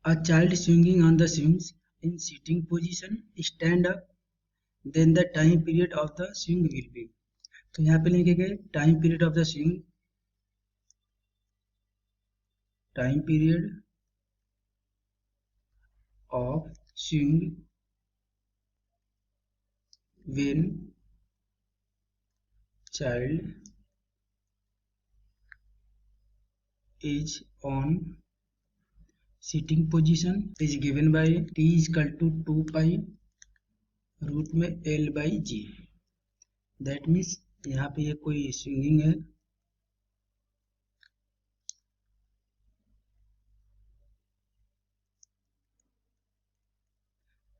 A child swinging on the swings in sitting position, stand up, then the time period of the swing will be। तो यहाँ पे लिखेंगे time period of the swing, time period of swing when child is on sitting position is given by t is equal to 2 pi root में l by g। That means यहाँ पे ये कोई swinging है,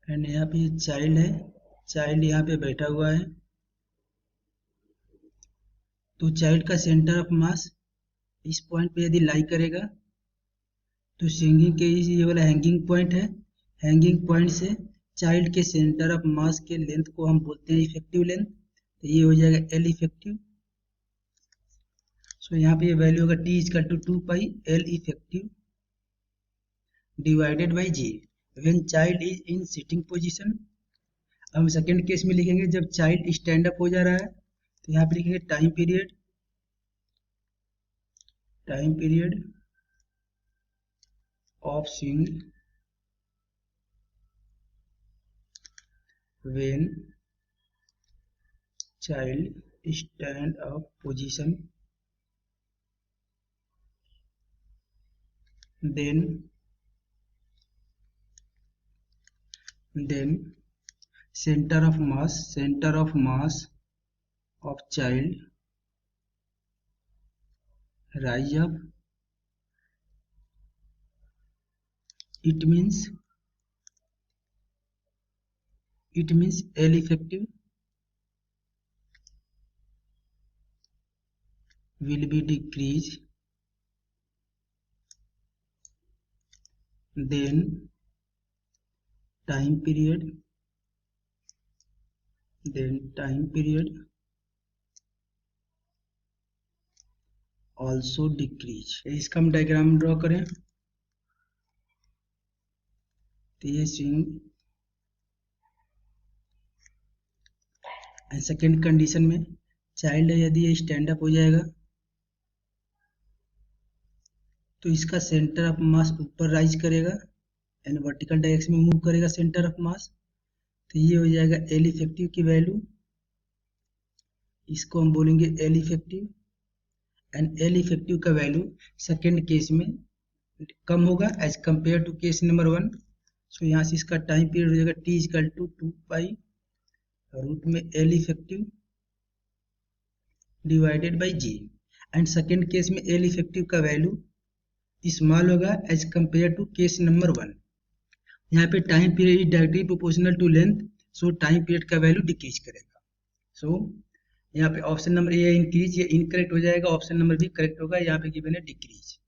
एंड यहाँ पे ये child है, चाइल्ड यहाँ पे बैठा हुआ है। तो चाइल्ड का सेंटर ऑफ मास इस पॉइंट पे यदि लाई करेगा तो स्विंगिंग के ये वाला हैंगिंग पॉइंट है, हैंगिंग पॉइंट से चाइल्ड के सेंटर ऑफ मास के लेंथ को हम बोलते हैं इफेक्टिव लेंथ। तो ये हो जाएगा एल इफेक्टिव। सो यहाँ पे ये वैल्यू होगा t is equal to 2 pi l effective divided by g when child is in sitting position. हम सेकेंड केस में लिखेंगे जब चाइल्ड स्टैंड अप हो जा रहा है, तो यहाँ पे लिखेंगे time period of swing when child stand up position then center of mass of child rise up। it means L effective will be decreased, then time period also decrease। इसका हम डायग्राम ड्रॉ करें तो ये swing and second condition में child यदि ये stand up हो जाएगा तो इसका सेंटर ऑफ मास ऊपर राइज करेगा एंड वर्टिकल डायरेक्शन में मूव करेगा सेंटर ऑफ मास। तो ये हो जाएगा एल इफेक्टिव की वैल्यू, इसको हम बोलेंगे L effective. And L effective का वैल्यू सेकेंड केस में कम होगा as compare to case number 1। So यहाँ से इसका टाइम पीरियड हो जाएगा T is equal to 2 pi root में L effective divided by G. And second case में एल इफेक्टिव का वैल्यू स्मॉल होगा as compare to case number 1। यहाँ पे time period is directly proportional to length, so time period का value decrease करेगा। सो यहाँ पे ऑप्शन नंबर ए इंक्रीज, ये इनकरेक्ट हो जाएगा, ऑप्शन नंबर बी करेक्ट होगा, यहाँ पे गिवन है डिक्रीज।